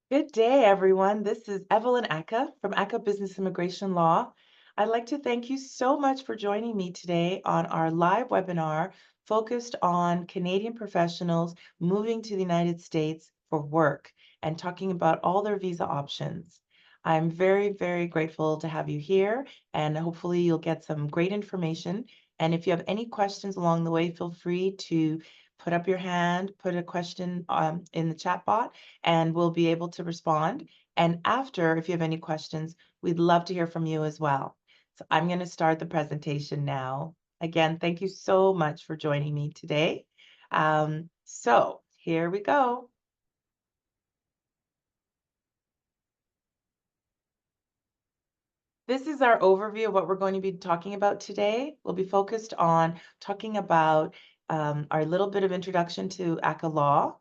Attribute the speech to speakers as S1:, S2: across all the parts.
S1: Good day, everyone. This is Evelyn Ackah from Ackah Business Immigration Law. I'd like to thank you so much for joining me today on our live webinar focused on Canadian professionals moving to the United States for work and talking about all their visa options. I'm very, very grateful to have you here, and hopefully you'll get some great information. And if you have any questions along the way, feel free to put up your hand, put a question in the chat bot, and we'll be able to respond. And after, if you have any questions, we'd love to hear from you as well. So I'm going to start the presentation now. Again, thank you so much for joining me today. So here we go. This is our overview of what we're going to be talking about today. We'll be focused on talking about our little bit of introduction to Ackah law.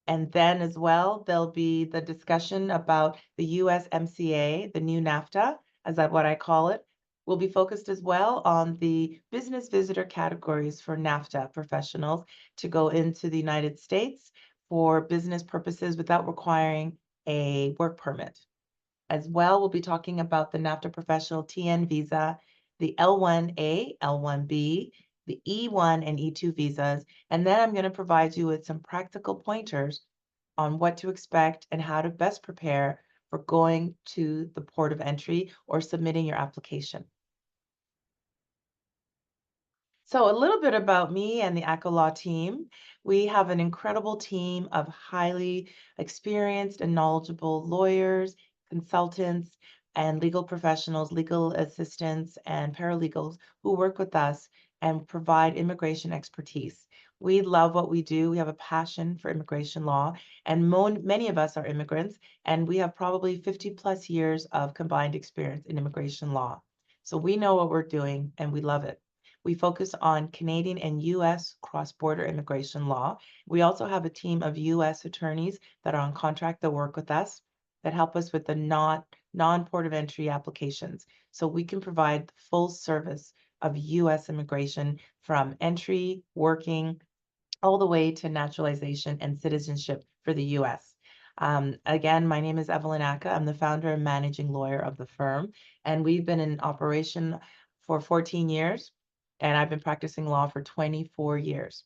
S1: And then as well, there'll be the discussion about the USMCA, the new NAFTA, as what I call it. We'll be focused as well on the business visitor categories for NAFTA professionals to go into the United States for business purposes without requiring a work permit. As well, we'll be talking about the NAFTA professional TN visa, the L1A, L1B, the E1 and E2 visas, and then I'm going to provide you with some practical pointers on what to expect and how to best prepare for going to the port of entry or submitting your application. So a little bit about me and the Ackah Law team. We have an incredible team of highly experienced and knowledgeable lawyers, consultants, and legal professionals, legal assistants, and paralegals who work with us and provide immigration expertise. We love what we do. We have a passion for immigration law, and many of us are immigrants, and we have probably 50 plus years of combined experience in immigration law. So we know what we're doing, and we love it. We focus on Canadian and U.S. cross-border immigration law. We also have a team of U.S. attorneys that are on contract that work with us that help us with the non-port of entry applications. So we can provide the full service of U.S. immigration from entry, working, all the way to naturalization and citizenship for the U.S. Again, my name is Evelyn Ackah. I'm the founder and managing lawyer of the firm, and we've been in operation for 14 years, and I've been practicing law for 24 years.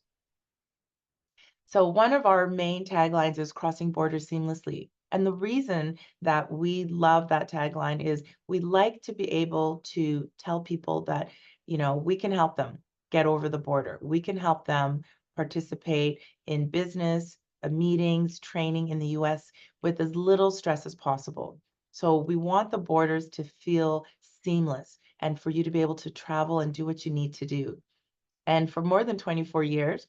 S1: So one of our main taglines is crossing borders seamlessly. And the reason that we love that tagline is we like to be able to tell people that, we can help them get over the border. We can help them participate in business, meetings, training in the US with as little stress as possible. So we want the borders to feel seamless and for you to be able to travel and do what you need to do. And for more than 24 years,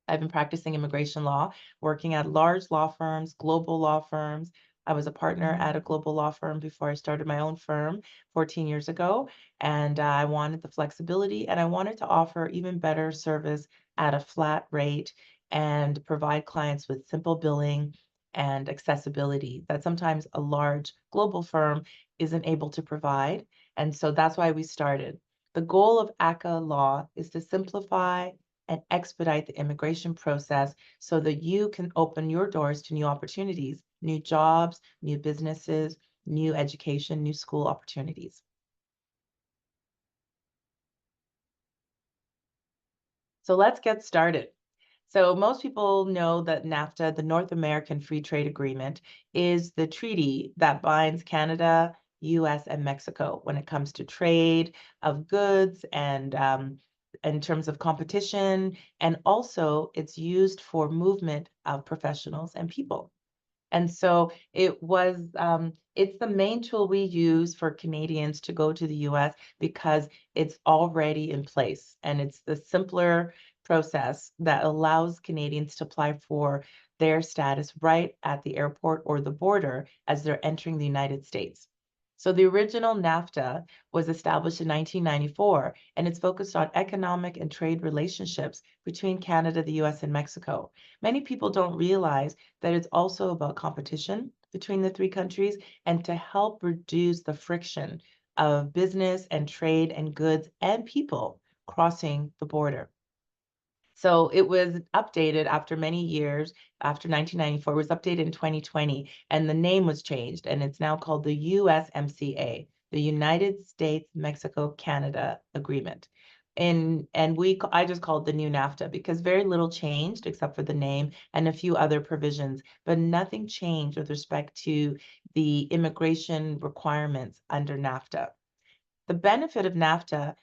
S1: I've been practicing immigration law, working at large law firms, global law firms. I was a partner at a global law firm before I started my own firm 14 years ago. And I wanted the flexibility and I wanted to offer even better service at a flat rate and provide clients with simple billing and accessibility that sometimes a large global firm isn't able to provide. And so that's why we started. The goal of Ackah Law is to simplify and expedite the immigration process so that you can open your doors to new opportunities, new jobs, new businesses, new education, new school opportunities. So let's get started. So most people know that NAFTA, the North American Free Trade Agreement, is the treaty that binds Canada, US, and Mexico when it comes to trade of goods and in terms of competition, and also it's used for movement of professionals and people. And so it's the main tool we use for Canadians to go to the US because it's already in place and it's the simpler process that allows Canadians to apply for their status right at the airport or the border as they're entering the United States. So the original NAFTA was established in 1994, and it's focused on economic and trade relationships between Canada, the US, and Mexico. Many people don't realize that it's also about competition between the three countries and to help reduce the friction of business and trade and goods and people crossing the border. So it was updated after many years, after 1994, it was updated in 2020, and the name was changed, and it's now called the USMCA, the United States Mexico Canada Agreement. And I just called the new NAFTA because very little changed except for the name and a few other provisions, but nothing changed with respect to the immigration requirements under NAFTA. The benefit of NAFTA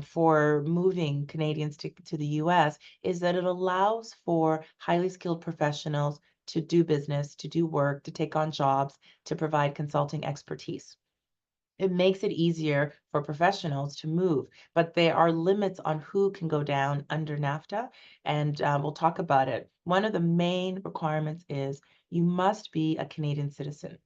S1: for moving Canadians to the US is that it allows for highly skilled professionals to do business, to do work, to take on jobs, to provide consulting expertise. It makes it easier for professionals to move, but there are limits on who can go down under NAFTA, and we'll talk about it. One of the main requirements is you must be a Canadian citizen.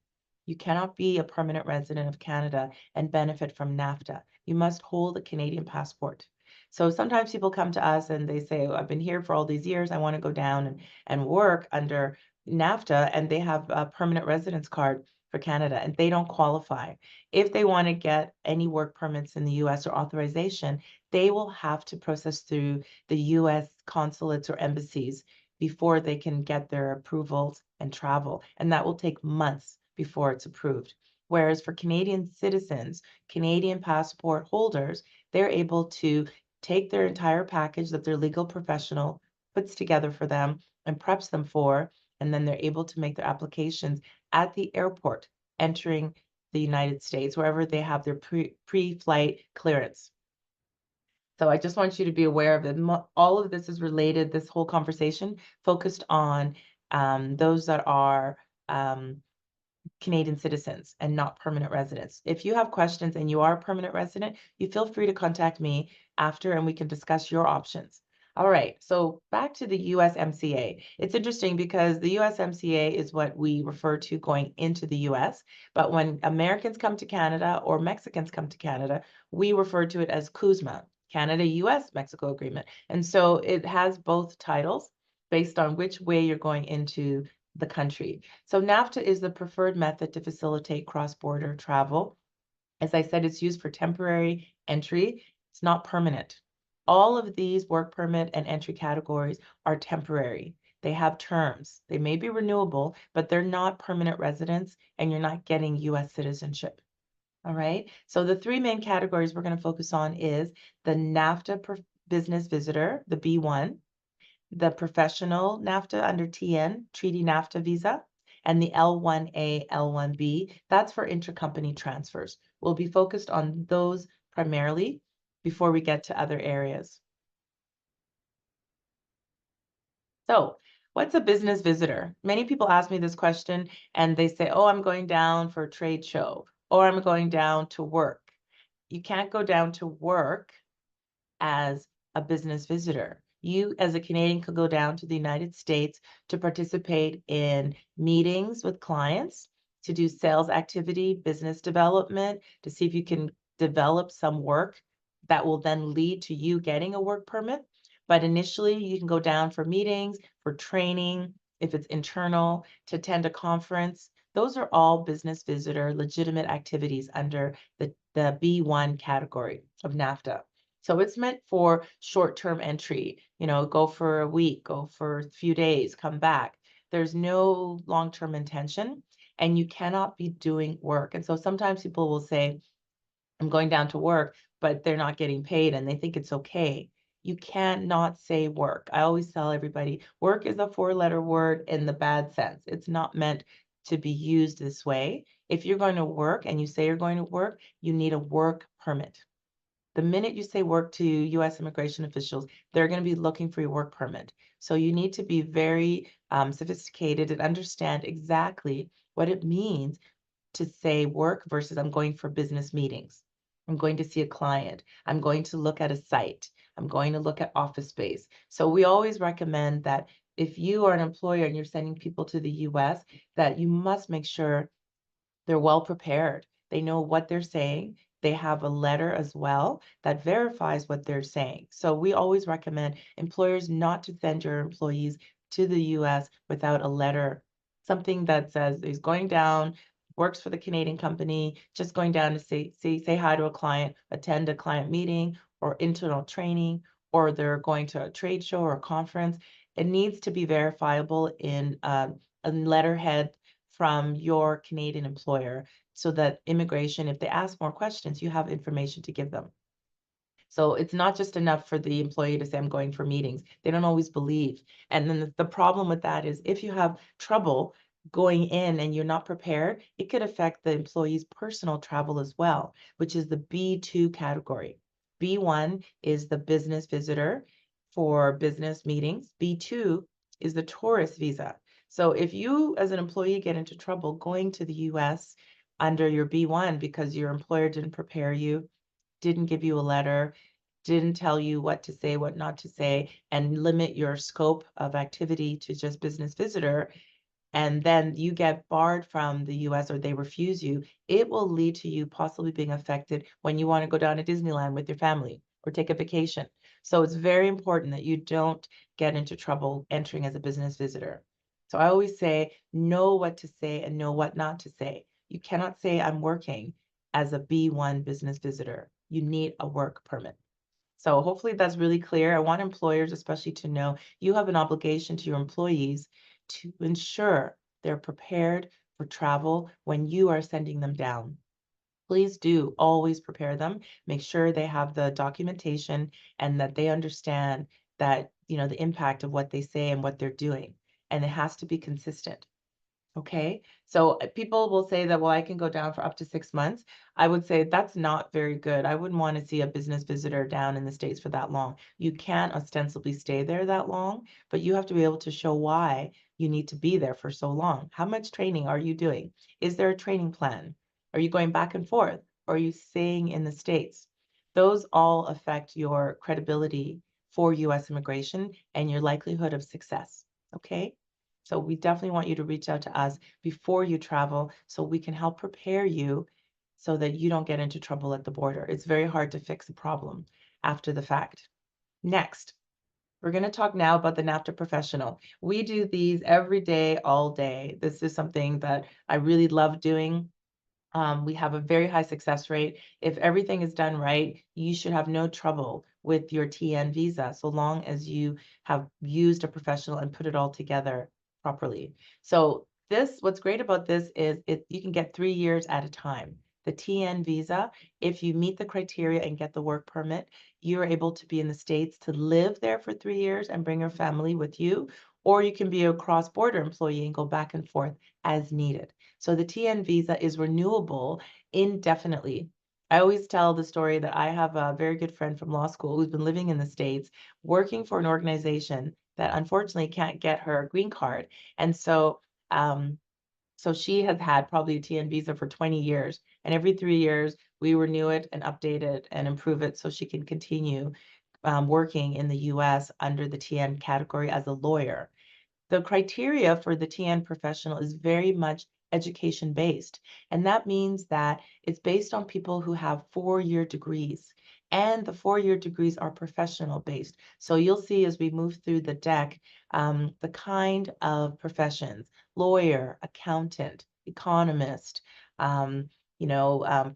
S1: You cannot be a permanent resident of Canada and benefit from NAFTA. You must hold a Canadian passport. So sometimes people come to us and they say, I've been here for all these years. I want to go down and work under NAFTA, and they have a permanent residence card for Canada and they don't qualify. If they want to get any work permits in the US or authorization, they will have to process through the US consulates or embassies before they can get their approvals and travel. And that will take months before it's approved. Whereas for Canadian citizens, Canadian passport holders, they're able to take their entire package that their legal professional puts together for them and preps them for, and then they're able to make their applications at the airport entering the United States, wherever they have their pre-flight clearance. So I just want you to be aware of it. All of this is related, this whole conversation focused on those that are Canadian citizens and not permanent residents. If you have questions and you are a permanent resident, you feel free to contact me after and we can discuss your options. All right, so back to the USMCA. It's interesting because the USMCA is what we refer to going into the US, but when Americans come to Canada or Mexicans come to Canada, we refer to it as CUSMA, Canada-US-Mexico Agreement. And so it has both titles based on which way you're going into the country. So NAFTA is the preferred method to facilitate cross-border travel. As I said, it's used for temporary entry. It's not permanent. All of these work permit and entry categories are temporary. They have terms. They may be renewable, but they're not permanent residents and you're not getting US citizenship. All right. So the three main categories we're going to focus on is the NAFTA business visitor, the B1, the professional NAFTA under TN, Treaty NAFTA visa, and the L1A, L1B, that's for intercompany transfers. We'll be focused on those primarily before we get to other areas. So, what's a business visitor? Many people ask me this question and they say, oh, I'm going down for a trade show, or I'm going down to work. You can't go down to work as a business visitor. You, as a Canadian, could go down to the United States to participate in meetings with clients, to do sales activity, business development, to see if you can develop some work that will then lead to you getting a work permit. But initially, you can go down for meetings, for training, if it's internal, to attend a conference. Those are all business visitor legitimate activities under the B1 category of NAFTA. So it's meant for short-term entry, go for a week, go for a few days, come back. There's no long-term intention and you cannot be doing work. And so sometimes people will say, I'm going down to work, but they're not getting paid and they think it's okay. You cannot say work. I always tell everybody, work is a four-letter word in the bad sense. It's not meant to be used this way. If you're going to work and you say you're going to work, you need a work permit. The minute you say work to US immigration officials, they're going to be looking for your work permit. So you need to be very sophisticated and understand exactly what it means to say work versus I'm going for business meetings. I'm going to see a client. I'm going to look at a site. I'm going to look at office space. So we always recommend that if you are an employer and you're sending people to the US, that you must make sure they're well prepared. They know what they're saying. They have a letter as well that verifies what they're saying. So we always recommend employers not to send your employees to the US without a letter, something that says he's going down, works for the Canadian company, just going down to say hi to a client, attend a client meeting or internal training, or they're going to a trade show or a conference, it needs to be verifiable in a letterhead from your Canadian employer so that immigration, if they ask more questions, you have information to give them. So it's not just enough for the employee to say, I'm going for meetings. They don't always believe. And then the problem with that is if you have trouble going in and you're not prepared, it could affect the employee's personal travel as well, which is the B2 category. B1 is the business visitor for business meetings. B2 is the tourist visa. So if you as an employee get into trouble going to the US under your B1 because your employer didn't prepare you, didn't give you a letter, didn't tell you what to say, what not to say, and limit your scope of activity to just business visitor, and then you get barred from the US or they refuse you, it will lead to you possibly being affected when you want to go down to Disneyland with your family or take a vacation. So it's very important that you don't get into trouble entering as a business visitor. So I always say, know what to say and know what not to say. You cannot say I'm working as a B1 business visitor. You need a work permit. So hopefully that's really clear. I want employers especially to know you have an obligation to your employees to ensure they're prepared for travel when you are sending them down. Please do always prepare them. Make sure they have the documentation and that they understand that, the impact of what they say and what they're doing. And it has to be consistent. Okay, so people will say that, well, I can go down for up to 6 months. I would say that's not very good. I wouldn't want to see a business visitor down in the States for that long. You can't ostensibly stay there that long, but you have to be able to show why you need to be there for so long. How much training are you doing? Is there a training plan? Are you going back and forth? Or are you staying in the States? Those all affect your credibility for US immigration and your likelihood of success. Okay? So we definitely want you to reach out to us before you travel so we can help prepare you so that you don't get into trouble at the border. It's very hard to fix a problem after the fact. Next, we're going to talk now about the NAFTA professional. We do these every day, all day. This is something that I really love doing. We have a very high success rate. If everything is done right, you should have no trouble with your TN visa, so long as you have used a professional and put it all together properly. So what's great about this is you can get 3 years at a time. The TN visa, if you meet the criteria and get the work permit, you're able to be in the States to live there for 3 years and bring your family with you, or you can be a cross-border employee and go back and forth as needed. So the TN visa is renewable indefinitely. I always tell the story that I have a very good friend from law school who's been living in the States, working for an organization that unfortunately can't get her green card. And so she has had probably a TN visa for 20 years. And every 3 years, we renew it and update it and improve it so she can continue working in the US under the TN category as a lawyer. The criteria for the TN professional is very much education based. And that means that it's based on people who have 4-year degrees. And the 4-year degrees are professional based. So you'll see as we move through the deck, the kind of professions: lawyer, accountant, economist,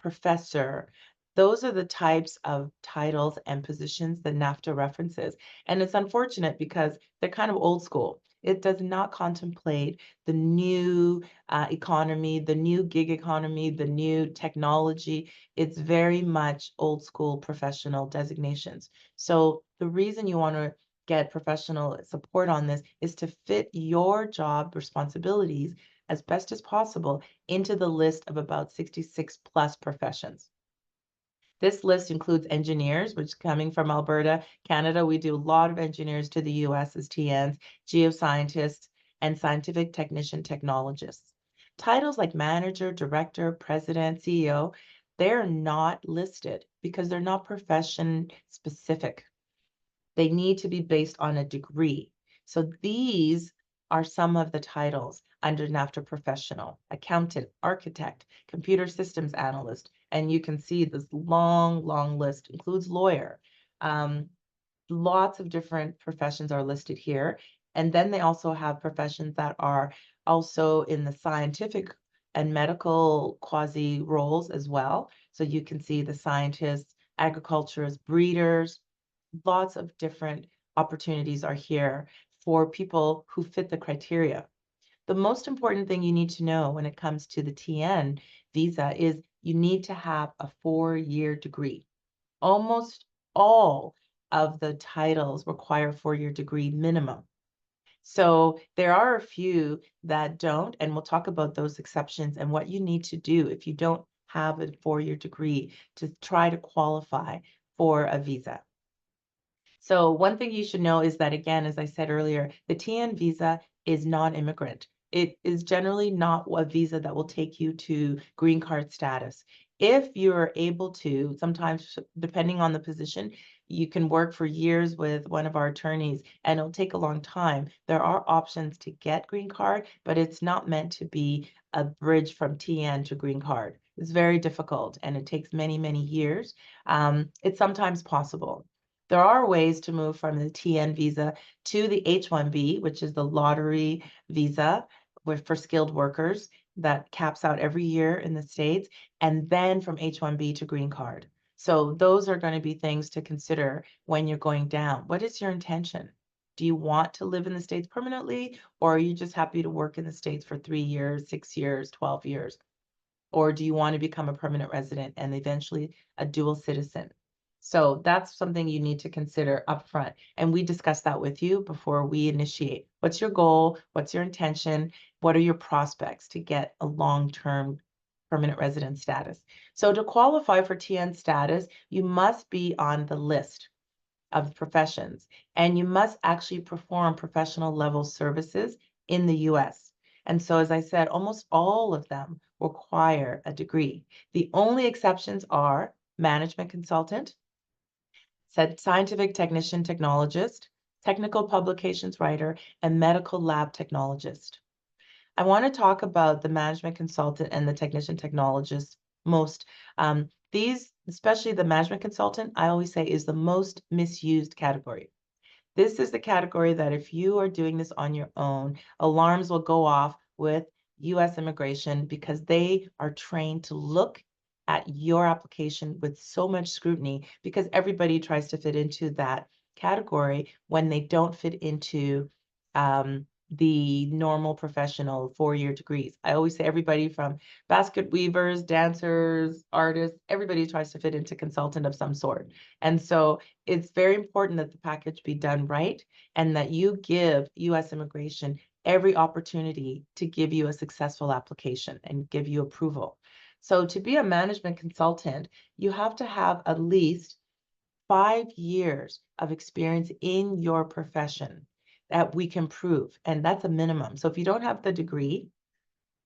S1: professor. Those are the types of titles and positions that NAFTA references. And it's unfortunate because they're kind of old school. It does not contemplate the new economy, the new gig economy, the new technology. It's very much old school professional designations. So the reason you want to get professional support on this is to fit your job responsibilities as best as possible into the list of about 66 plus professions. This list includes engineers, which coming from Alberta, Canada, we do a lot of engineers to the US as TNs, geoscientists, and scientific technician technologists. Titles like manager, director, president, CEO, they're not listed because they're not profession specific. They need to be based on a degree. So these are some of the titles under NAFTA professional: accountant, architect, computer systems analyst. And you can see this long, long list includes lawyer. Lots of different professions are listed here. And then they also have professions that are also in the scientific and medical quasi roles as well. So you can see the scientists, agriculturists, breeders, lots of different opportunities are here for people who fit the criteria. The most important thing you need to know when it comes to the TN visa is you need to have a 4-year degree. Almost all of the titles require a 4-year degree minimum. So there are a few that don't, and we'll talk about those exceptions and what you need to do if you don't have a 4-year degree to try to qualify for a visa. So one thing you should know is that, again, as I said earlier, the TN visa is non-immigrant. It is generally not a visa that will take you to green card status. If you're able to, sometimes depending on the position, you can work for years with one of our attorneys and it'll take a long time. There are options to get green card, but it's not meant to be a bridge from TN to green card. It's very difficult and it takes many, many years. It's sometimes possible. There are ways to move from the TN visa to the H-1B, which is the lottery visa for skilled workers that caps out every year in the States, and then from H-1B to green card. So those are going to be things to consider when you're going down. What is your intention? Do you want to live in the States permanently, or are you just happy to work in the States for 3 years, 6 years, 12 years? Or do you want to become a permanent resident and eventually a dual citizen? So that's something you need to consider upfront. And we discuss that with you before we initiate. What's your goal? What's your intention? What are your prospects to get a long-term permanent resident status? So to qualify for TN status, you must be on the list of professions, and you must actually perform professional level services in the US. And so, as I said, almost all of them require a degree. The only exceptions are management consultant, scientific technician technologist, technical publications writer, and medical lab technologist. I want to talk about the management consultant and the technician technologist most. These, especially the management consultant, I always say is the most misused category. This is the category that if you are doing this on your own, alarms will go off with US immigration because they are trained to look at your application with so much scrutiny because everybody tries to fit into that category when they don't fit into the normal professional 4-year degrees. I always say everybody from basket weavers, dancers, artists, everybody tries to fit into consultant of some sort. And so it's very important that the package be done right and that you give US immigration every opportunity to give you a successful application and give you approval. So to be a management consultant, you have to have at least 5 years of experience in your profession that we can prove, and that's a minimum. So if you don't have the degree,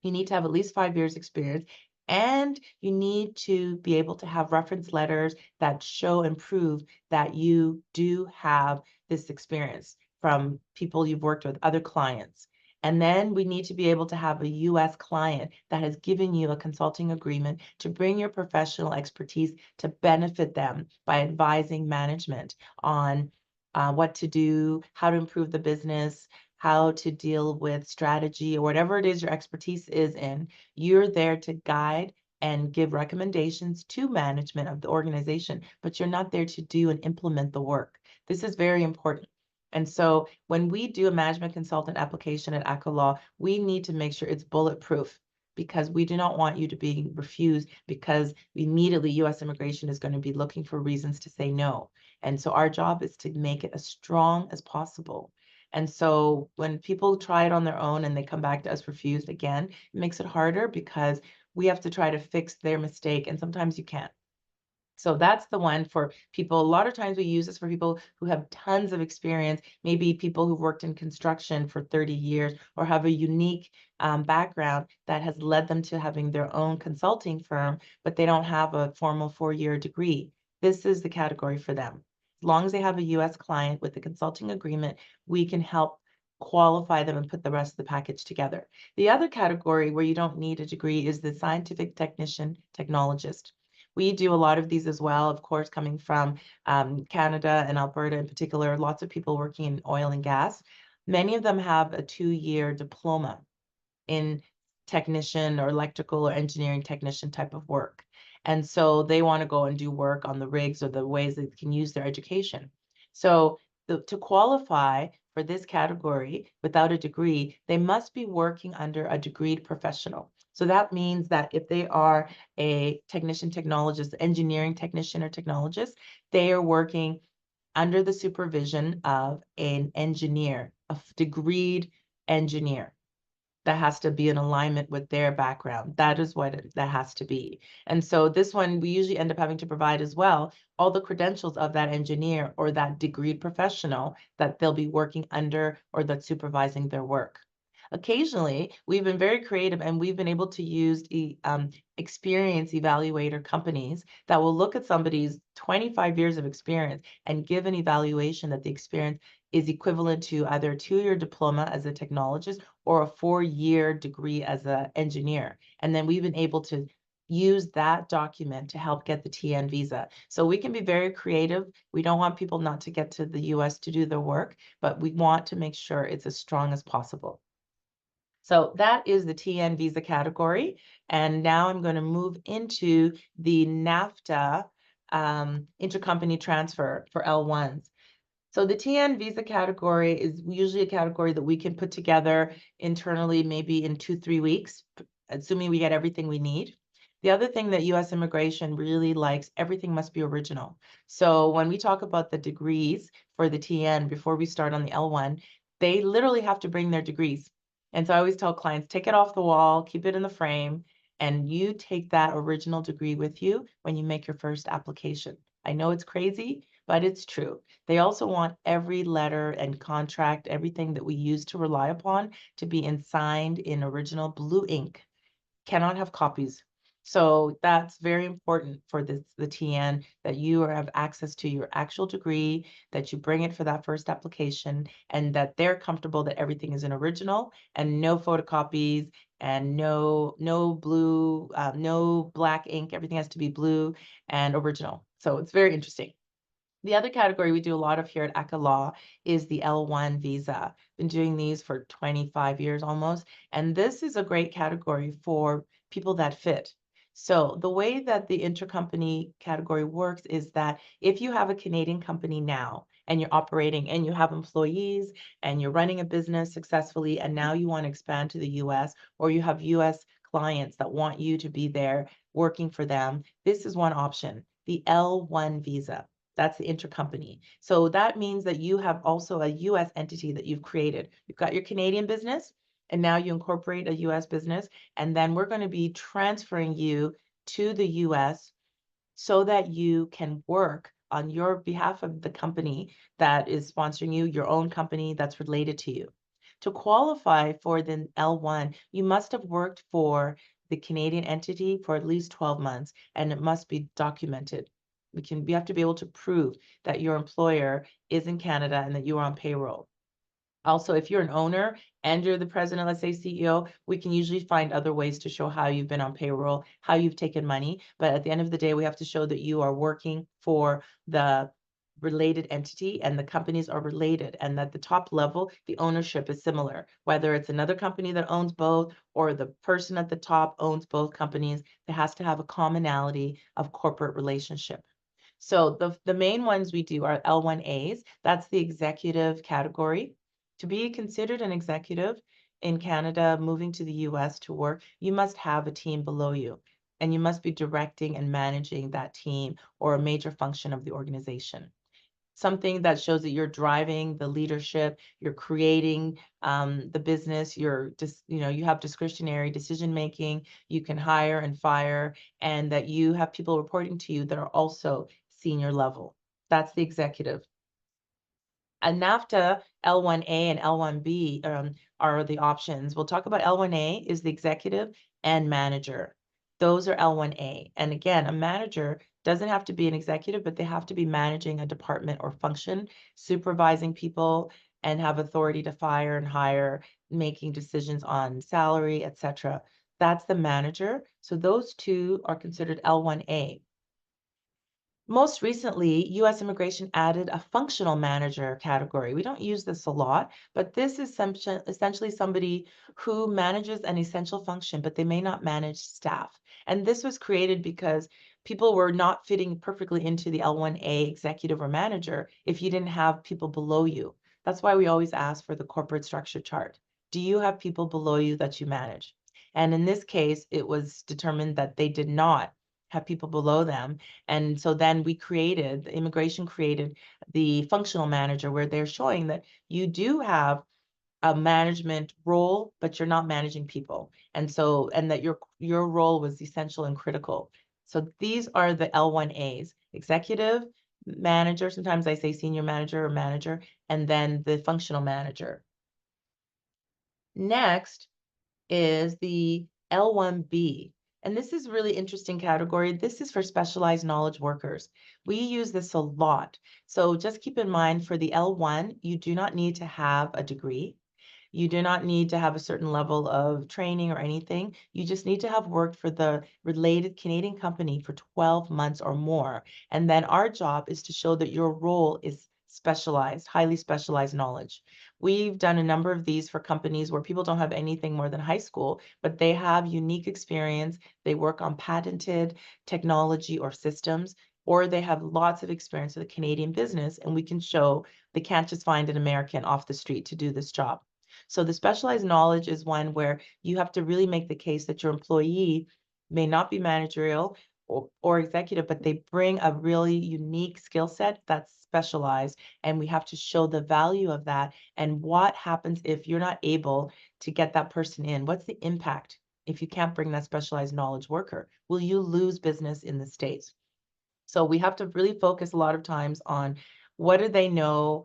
S1: you need to have at least 5 years experience, and you need to be able to have reference letters that show and prove that you do have this experience from people you've worked with, other clients. And then we need to be able to have a US client that has given you a consulting agreement to bring your professional expertise to benefit them by advising management on what to do, how to improve the business, how to deal with strategy, or whatever it is your expertise is in. You're there to guide and give recommendations to management of the organization, but you're not there to do and implement the work. This is very important. And so when we do a management consultant application at Ackah Law, we need to make sure it's bulletproof because we do not want you to be refused because immediately US immigration is going to be looking for reasons to say no. And so our job is to make it as strong as possible. And so when people try it on their own and they come back to us refused again, it makes it harder because we have to try to fix their mistake, and sometimes you can't. So that's the one for people. A lot of times we use this for people who have tons of experience, maybe people who've worked in construction for 30 years or have a unique background that has led them to having their own consulting firm, but they don't have a formal 4-year degree. This is the category for them. As long as they have a US client with a consulting agreement, we can help qualify them and put the rest of the package together. The other category where you don't need a degree is the scientific technician technologist. We do a lot of these as well, of course, coming from Canada and Alberta in particular, lots of people working in oil and gas. Many of them have a 2-year diploma in technician or electrical or engineering technician type of work. And so they want to go and do work on the rigs or the ways they can use their education. So to qualify for this category without a degree, they must be working under a degreed professional. So that means that if they are a technician, technologist, engineering technician or technologist, they are working under the supervision of an engineer, a degreed engineer. That has to be in alignment with their background. That is what that has to be. And so this one, we usually end up having to provide as well all the credentials of that engineer or that degreed professional that they'll be working under or that's supervising their work. Occasionally, we've been very creative and we've been able to use experience evaluator companies that will look at somebody's 25 years of experience and give an evaluation that the experience is equivalent to either a 2-year diploma as a technologist or a 4-year degree as an engineer. And then we've been able to use that document to help get the TN visa. So we can be very creative. We don't want people not to get to the US to do their work, but we want to make sure it's as strong as possible. So that is the TN visa category. And now I'm going to move into the NAFTA intercompany transfer for L1s. So the TN visa category is usually a category that we can put together internally, maybe in 2-3 weeks, assuming we get everything we need. The other thing that US immigration really likes, everything must be original. So when we talk about the degrees for the TN before we start on the L1, they literally have to bring their degrees. And so I always tell clients, take it off the wall, keep it in the frame, and you take that original degree with you when you make your first application. I know it's crazy, but it's true. They also want every letter and contract, everything that we use to rely upon to be signed in original blue ink. Cannot have copies. So that's very important for the TN, that you have access to your actual degree, that you bring it for that first application, and that they're comfortable that everything is an original and no photocopies and no blue, no black ink. Everything has to be blue and original. So it's very interesting. The other category we do a lot of here at Ackah Law is the L1 visa. Been doing these for 25 years almost, and this is a great category for people that fit. So the way that the intercompany category works is that if you have a Canadian company now and you're operating and you have employees and you're running a business successfully and now you want to expand to the US, or you have US clients that want you to be there working for them, this is one option, the L1 visa. That's the intercompany. So that means that you have also a US entity that you've created. You've got your Canadian business, and now you incorporate a US business, and then we're going to be transferring you to the US so that you can work on your behalf of the company that is sponsoring you, your own company that's related to you. To qualify for the L1, you must have worked for the Canadian entity for at least 12 months, and it must be documented. We have to be able to prove that your employer is in Canada and that you are on payroll. Also, if you're an owner and you're the president, let's say CEO, we can usually find other ways to show how you've been on payroll, how you've taken money. But at the end of the day, we have to show that you are working for the related entity and the companies are related, and that the top level, the ownership is similar, whether it's another company that owns both or the person at the top owns both companies. There has to have a commonality of corporate relationship. So the main ones we do are L1As. That's the executive category. To be considered an executive in Canada, moving to the US to work, you must have a team below you, and you must be directing and managing that team or a major function of the organization. Something that shows that you're driving the leadership, you're creating the business, you have discretionary decision making, you can hire and fire, and that you have people reporting to you that are also senior level. That's the executive. And NAFTA, L1A and L1B are the options. We'll talk about L1A is the executive and manager. Those are L1A. And again, a manager doesn't have to be an executive, but they have to be managing a department or function, supervising people, and have authority to fire and hire, making decisions on salary, etc. That's the manager. So those two are considered L1A. Most recently, US immigration added a functional manager category. We don't use this a lot, but this is essentially somebody who manages an essential function, but they may not manage staff. And this was created because people were not fitting perfectly into the L1A executive or manager if you didn't have people below you. That's why we always ask for the corporate structure chart. Do you have people below you that you manage? And in this case, it was determined that they did not have people below them. And so then the immigration created the functional manager, where they're showing that you do have a management role, but you're not managing people. And that your role was essential and critical. So these are the L1As: executive, manager, sometimes I say senior manager or manager, and then the functional manager. Next is the L1B. And this is a really interesting category. This is for specialized knowledge workers. We use this a lot. So just keep in mind, for the L1, you do not need to have a degree. You do not need to have a certain level of training or anything. You just need to have worked for the related Canadian company for 12 months or more. And then our job is to show that your role is specialized, highly specialized knowledge. We've done a number of these for companies where people don't have anything more than high school, but they have unique experience. They work on patented technology or systems, or they have lots of experience with a Canadian business, and we can show they can't just find an American off the street to do this job. So the specialized knowledge is one where you have to really make the case that your employee may not be managerial or executive, but they bring a really unique skill set that's specialized, and we have to show the value of that and what happens if you're not able to get that person in. What's the impact if you can't bring that specialized knowledge worker? Will you lose business in the States? So we have to really focus a lot of times on what do they know?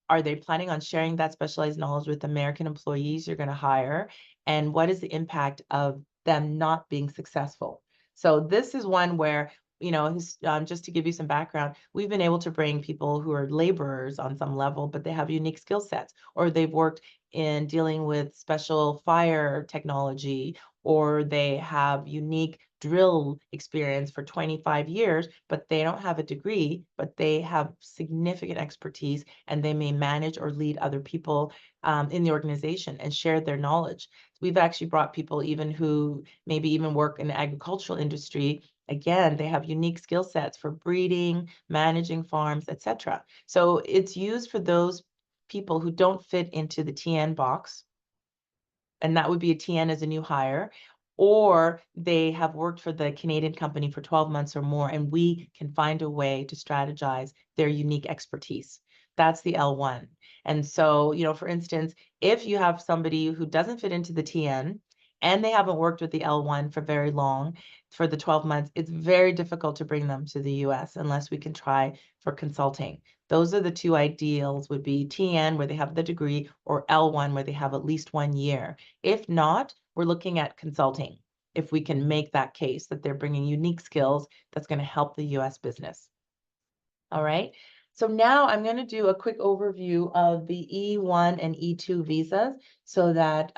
S1: Are they planning on sharing that specialized knowledge with American employees you're going to hire? And what is the impact of them not being successful? So this is one where, just to give you some background, we've been able to bring people who are laborers on some level, but they have unique skill sets, or they've worked in dealing with special fire technology, or they have unique drill experience for 25 years, but they don't have a degree, but they have significant expertise, and they may manage or lead other people in the organization and share their knowledge. We've actually brought people even who maybe even work in the agricultural industry. Again, they have unique skill sets for breeding, managing farms, etc. So it's used for those people who don't fit into the TN box, and that would be a TN as a new hire, or they have worked for the Canadian company for 12 months or more, and we can find a way to strategize their unique expertise. That's the L1. And so, for instance, if you have somebody who doesn't fit into the TN and they haven't worked with the L1 for very long, for the 12 months, it's very difficult to bring them to the US unless we can try for consulting. Those are the two ideals, would be TN, where they have the degree, or L1, where they have at least 1 year. If not, we're looking at consulting, if we can make that case that they're bringing unique skills that's going to help the US business. All right. So now I'm going to do a quick overview of the E1 and E2 visas so that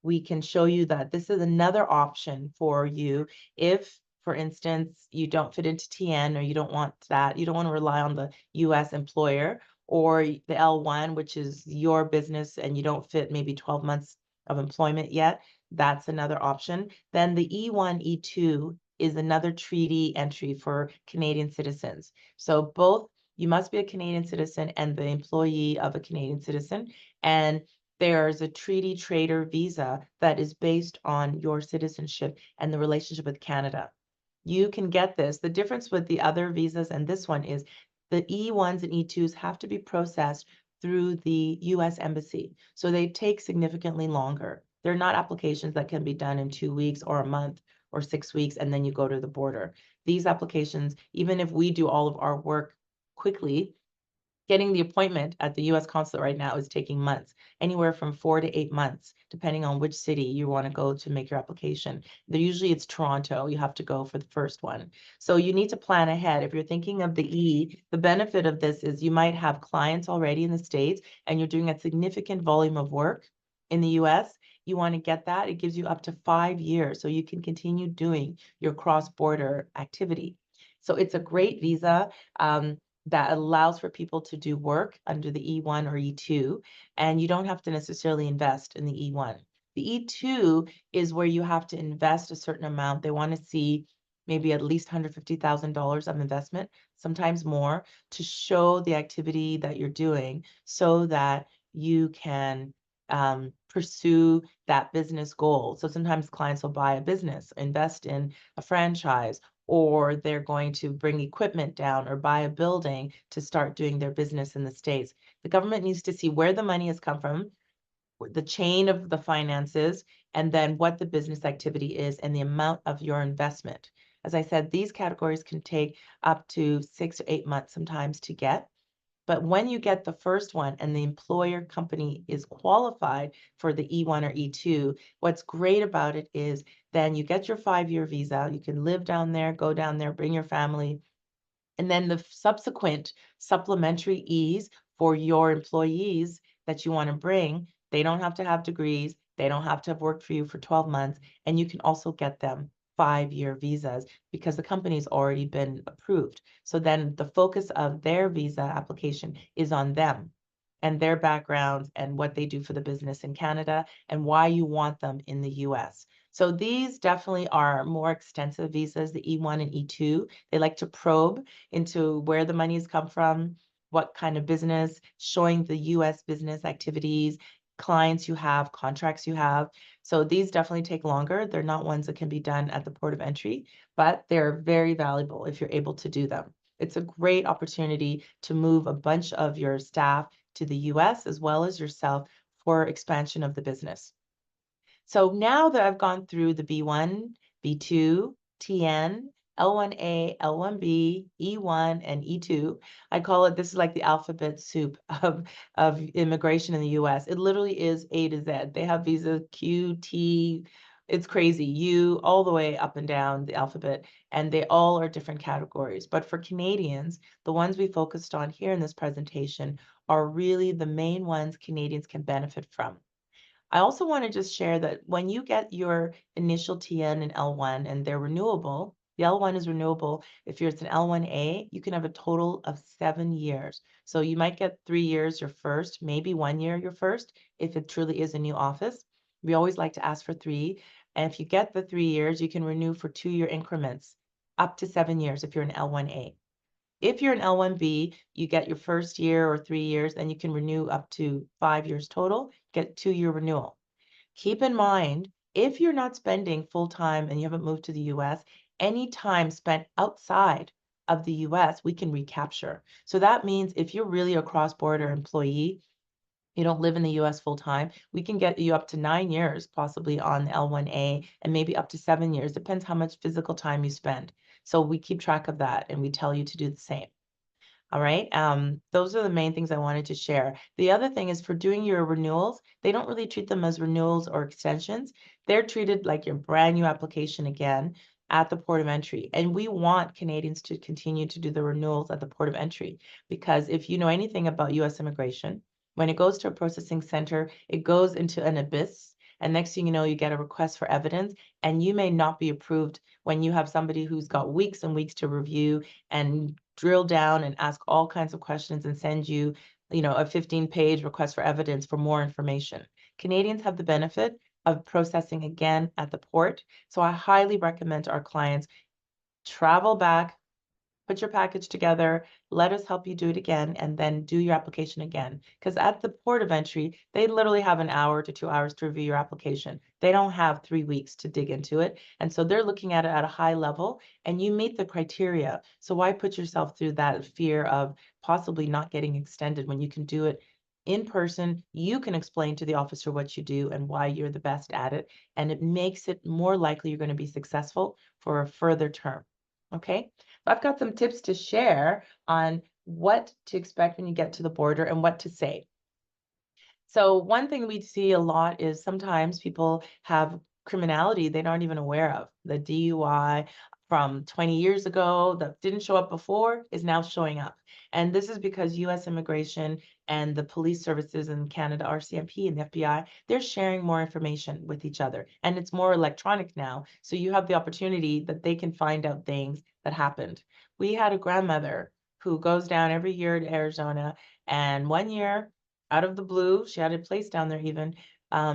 S1: we can show you that this is another option for you if, for instance, you don't fit into TN, or you don't want that, you don't want to rely on the US employer, or the L1, which is your business, and you don't fit maybe 12 months of employment yet. That's another option. Then the E1, E2 is another treaty entry for Canadian citizens. So both, you must be a Canadian citizen and the employee of a Canadian citizen. And there's a treaty trader visa that is based on your citizenship and the relationship with Canada. You can get this. The difference with the other visas and this one is the E1s and E2s have to be processed through the US Embassy. So they take significantly longer. They're not applications that can be done in 2 weeks or a month or 6 weeks, and then you go to the border. These applications, even if we do all of our work quickly, getting the appointment at the US consulate right now is taking months, anywhere from 4 to 8 months, depending on which city you want to go to make your application. Usually it's Toronto, you have to go for the first one. So you need to plan ahead. If you're thinking of the E, the benefit of this is you might have clients already in the States and you're doing a significant volume of work in the US. You want to get that, it gives you up to 5 years, so you can continue doing your cross-border activity. So it's a great visa that allows for people to do work under the E1 or E2, and you don't have to necessarily invest in the E1. The E2 is where you have to invest a certain amount. They want to see maybe at least $150,000 of investment, sometimes more, to show the activity that you're doing so that you can pursue that business goal. So sometimes clients will buy a business, invest in a franchise, or they're going to bring equipment down or buy a building to start doing their business in the States. The government needs to see where the money has come from, the chain of the finances, and then what the business activity is and the amount of your investment. As I said, these categories can take up to 6 or 8 months sometimes to get. But when you get the first one and the employer company is qualified for the E1 or E2, what's great about it is then you get your 5-year visa. You can live down there, go down there, bring your family. And then the subsequent supplementary E's for your employees that you want to bring, they don't have to have degrees. They don't have to have worked for you for 12 months. And you can also get them 5-year visas because the company's already been approved. So then the focus of their visa application is on them and their backgrounds and what they do for the business in Canada and why you want them in the US. So these definitely are more extensive visas, the E1 and E2. They like to probe into where the money's come from, what kind of business, showing the US business activities, clients you have, contracts you have. So these definitely take longer. They're not ones that can be done at the port of entry, but they're very valuable if you're able to do them. It's a great opportunity to move a bunch of your staff to the US as well as yourself for expansion of the business. So now that I've gone through the B1, B2, TN, L1A, L1B, E1, and E2, I call it, this is like the alphabet soup of immigration in the US. It literally is A to Z. They have visa Q, T, it's crazy, U, all the way up and down the alphabet, and they all are different categories. But for Canadians, the ones we focused on here in this presentation are really the main ones Canadians can benefit from. I also want to just share that when you get your initial TN and L1 and they're renewable, the L1 is renewable. If it's an L1A, you can have a total of 7 years. So you might get 3 years your first, maybe 1 year your first, if it truly is a new office. We always like to ask for 3. And if you get the 3 years, you can renew for 2-year increments, up to 7 years if you're an L1A. If you're an L1B, you get your first year or 3 years, then you can renew up to 5 years total, get 2-year renewal. Keep in mind, if you're not spending full time and you haven't moved to the US, any time spent outside of the US, we can recapture. So that means if you're really a cross-border employee, you don't live in the US full time, we can get you up to 9 years, possibly on L1A, and maybe up to 7 years. Depends how much physical time you spend. So we keep track of that and we tell you to do the same. All right. Those are the main things I wanted to share. The other thing is for doing your renewals, they don't really treat them as renewals or extensions. They're treated like your brand new application again at the port of entry. And we want Canadians to continue to do the renewals at the port of entry because if you know anything about US immigration, when it goes to a processing center, it goes into an abyss. And next thing you know, you get a request for evidence, and you may not be approved when you have somebody who's got weeks and weeks to review and drill down and ask all kinds of questions and send you, a 15-page request for evidence for more information. Canadians have the benefit of processing again at the port. So I highly recommend our clients travel back, put your package together, let us help you do it again, and then do your application again. Because at the port of entry, they literally have an hour to 2 hours to review your application. They don't have 3 weeks to dig into it. And so they're looking at it at a high level, and you meet the criteria. So why put yourself through that fear of possibly not getting extended when you can do it in person? You can explain to the officer what you do and why you're the best at it, and it makes it more likely you're going to be successful for a further term. Okay? I've got some tips to share on what to expect when you get to the border and what to say. So one thing we see a lot is sometimes people have criminality they aren't even aware of. The DUI from 20 years ago that didn't show up before is now showing up. And this is because US immigration and the police services in Canada, RCMP and the FBI, they're sharing more information with each other. And it's more electronic now. So you have the opportunity that they can find out things that happened. We had a grandmother who goes down every year to Arizona, and one year out of the blue, she had a place down there even,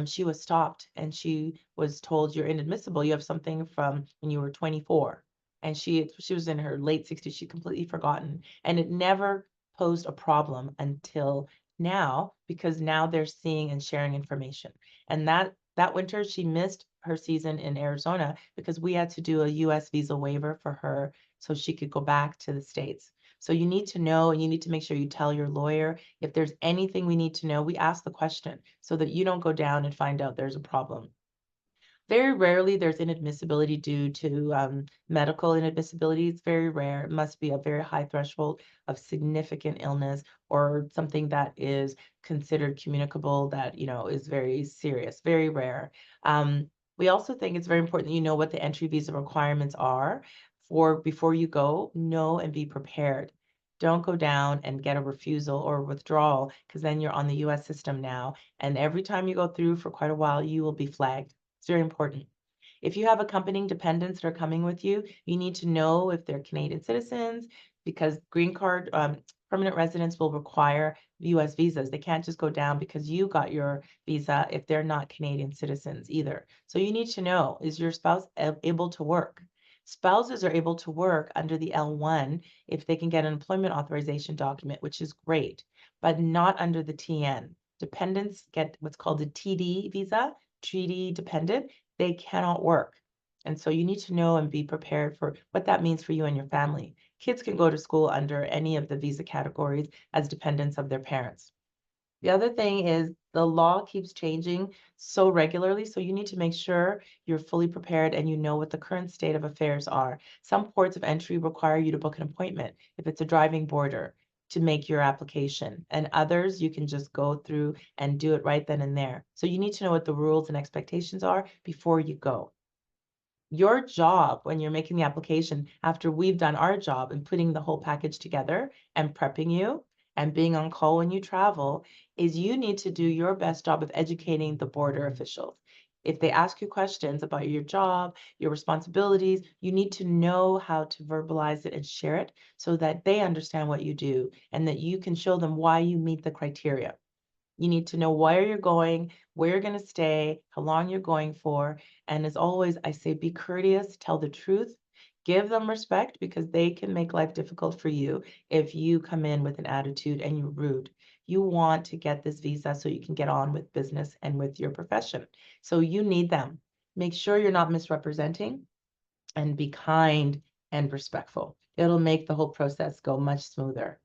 S1: she was stopped and she was told, you're inadmissible. You have something from when you were 24. and she was in her late 60s. She'd completely forgotten, and it never posed a problem until now, because now they're seeing and sharing information. And that winter, she missed her season in Arizona because we had to do a US visa waiver for her so she could go back to the States. So you need to know, and you need to make sure you tell your lawyer if there's anything we need to know. We ask the question so that you don't go down and find out there's a problem. Very rarely there's inadmissibility due to medical inadmissibility. It's very rare. It must be a very high threshold of significant illness or something that is considered communicable that, is very serious, very rare. We also think it's very important that you know what the entry visa requirements are for before you go. Know and be prepared. Don't go down and get a refusal or withdrawal, because then you're on the US system now. And every time you go through for quite a while, you will be flagged. It's very important. If you have accompanying dependents that are coming with you, you need to know if they're Canadian citizens, because green card, permanent residents will require US visas. They can't just go down because you got your visa if they're not Canadian citizens either. So you need to know, is your spouse able to work? Spouses are able to work under the L1 if they can get an employment authorization document, which is great, but not under the TN. Dependents get what's called a TD visa, treaty dependent. They cannot work. And so you need to know and be prepared for what that means for you and your family. Kids can go to school under any of the visa categories as dependents of their parents. The other thing is the law keeps changing so regularly, so you need to make sure you're fully prepared and you know what the current state of affairs are. Some ports of entry require you to book an appointment if it's a driving border to make your application, and others you can just go through and do it right then and there. So you need to know what the rules and expectations are before you go. Your job when you're making the application, after we've done our job in putting the whole package together and prepping you and being on call when you travel, is you need to do your best job of educating the border officials. If they ask you questions about your job, your responsibilities, you need to know how to verbalize it and share it so that they understand what you do and that you can show them why you meet the criteria. You need to know where you're going, where you're going to stay, how long you're going for. And as always, I say be courteous, tell the truth, give them respect, because they can make life difficult for you if you come in with an attitude and you're rude. You want to get this visa so you can get on with business and with your profession. So you need them. Make sure you're not misrepresenting and be kind and respectful. It'll make the whole process go much smoother.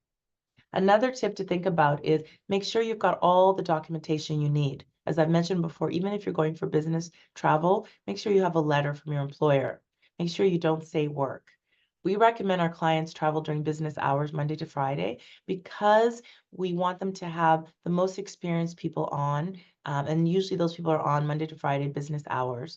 S1: Another tip to think about is make sure you've got all the documentation you need. As I've mentioned before, even if you're going for business travel, make sure you have a letter from your employer. Make sure you don't say work. We recommend our clients travel during business hours, Monday to Friday, because we want them to have the most experienced people on. And usually those people are on Monday to Friday business hours.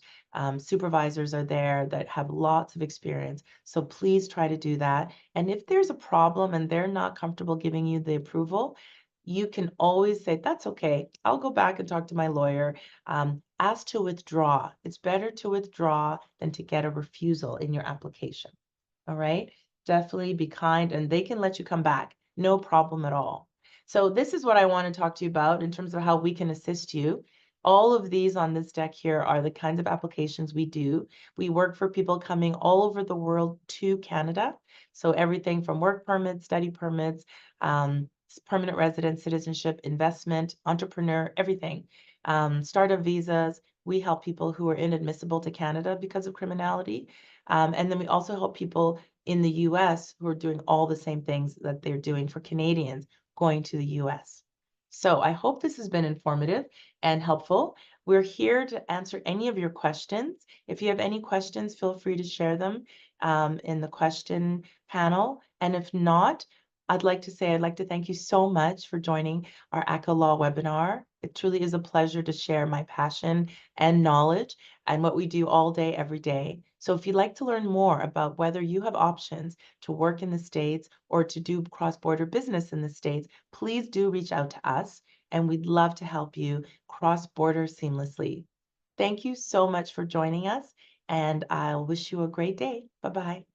S1: Supervisors are there that have lots of experience. So please try to do that. And if there's a problem and they're not comfortable giving you the approval, you can always say, that's okay. I'll go back and talk to my lawyer. Ask to withdraw. It's better to withdraw than to get a refusal in your application. All right? Definitely be kind, and they can let you come back. No problem at all. So this is what I want to talk to you about in terms of how we can assist you. All of these on this deck here are the kinds of applications we do. We work for people coming all over the world to Canada. So everything from work permits, study permits, permanent residence, citizenship, investment, entrepreneur, everything. Startup visas. We help people who are inadmissible to Canada because of criminality. And then we also help people in the US who are doing all the same things that they're doing for Canadians going to the US. So I hope this has been informative and helpful. We're here to answer any of your questions. If you have any questions, feel free to share them in the question panel. And if not, I'd like to thank you so much for joining our Ackah Law webinar. It truly is a pleasure to share my passion and knowledge and what we do all day, every day. So if you'd like to learn more about whether you have options to work in the States or to do cross-border business in the States, please do reach out to us, and we'd love to help you cross-border seamlessly. Thank you so much for joining us, and I'll wish you a great day. Bye-bye.